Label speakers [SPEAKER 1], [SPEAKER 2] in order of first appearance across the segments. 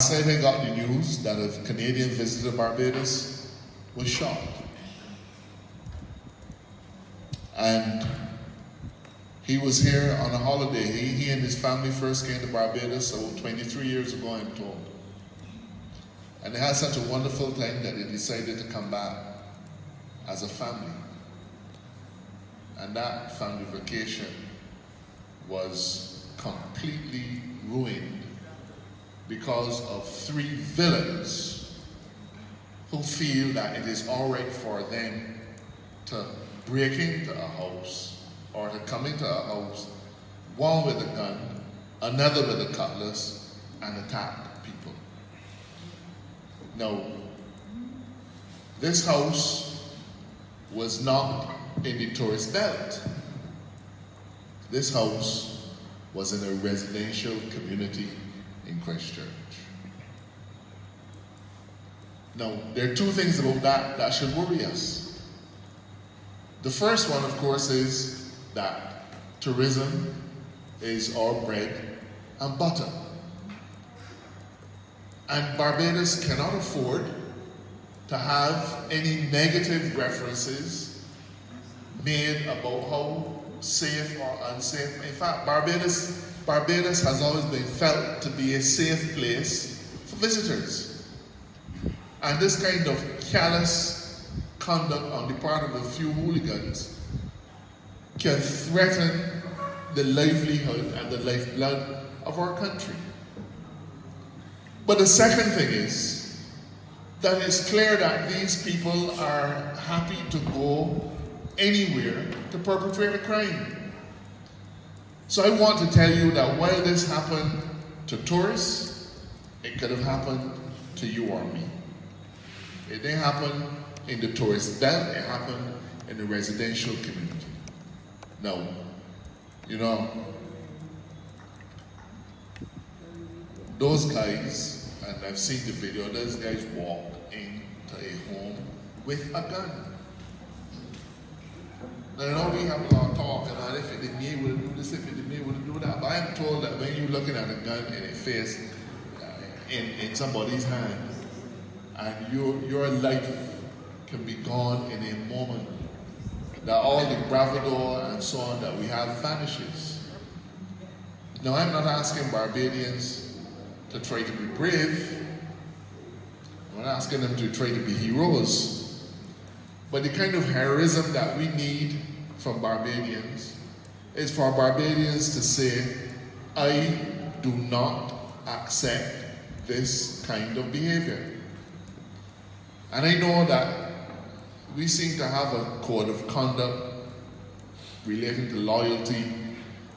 [SPEAKER 1] last night I got the news that a Canadian visitor to Barbados was shot. And he was here on a holiday. He and his family first came to Barbados about 23 years ago, I'm told. And they had such a wonderful time that they decided to come back as a family. And that family vacation was completely ruined because of 3 villains who feel that it is all right for them to break into a house or to come into a house, one with a gun, another with a cutlass, and attack people. Now, this house was not in the tourist belt. This house was in a residential community in Christchurch. Now, there are 2 things about that should worry us. The first one, of course, is that tourism is our bread and butter. And Barbados cannot afford to have any negative references made about how safe or unsafe. In fact, Barbados has always been felt to be a safe place for visitors. And this kind of callous conduct on the part of a few hooligans can threaten the livelihood and the lifeblood of our country. But the second thing is that it's clear that these people are happy to go anywhere to perpetrate a crime. So I want to tell you that while this happened to tourists, it could have happened to you or me. It didn't happen in the tourist belt, it happened in the residential community. Now, you know, those guys, and I've seen the video, those guys walked into a home with a gun. Now, I know we have a lot of talk about if it didn't me, would it do this, if it didn't me, would it do that. But I'm told that when you're looking at a gun in a face, in somebody's hand, and your life can be gone in a moment, that all the bravado and so on that we have vanishes. Now, I'm not asking Barbadians to try to be brave. I'm not asking them to try to be heroes. But the kind of heroism that we need from Barbadians is for Barbadians to say, I do not accept this kind of behavior. And I know that we seem to have a code of conduct relating to loyalty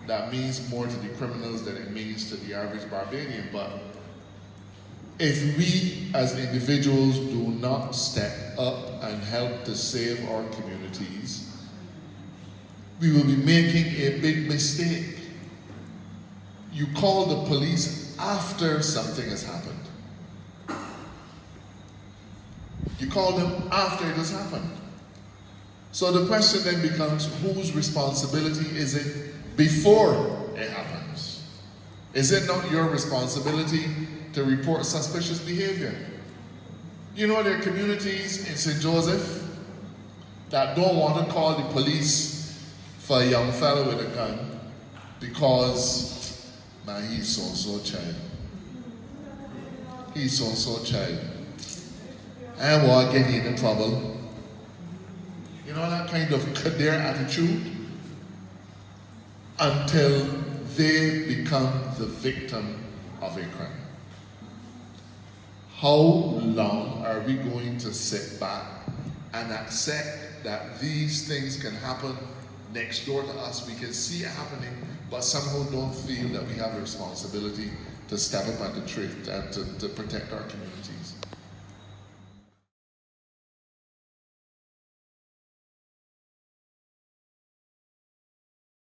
[SPEAKER 1] that means more to the criminals than it means to the average Barbadian. But if we as individuals do not step up and help to save our communities, we will be making a big mistake. You call the police after something has happened. You call them after it has happened. So the question then becomes, whose responsibility is it before it happens? Is it not your responsibility to report suspicious behavior? You know, there are communities in St. Joseph that don't want to call the police for a young fellow with a gun because, man, he's so child. He's so child. I won't get into trouble. You know, that kind of their attitude until they become the victim of a crime. How long are we going to sit back and accept that these things can happen next door to us? We can see it happening, but somehow don't feel that we have a responsibility to step up at the truth and to protect our communities.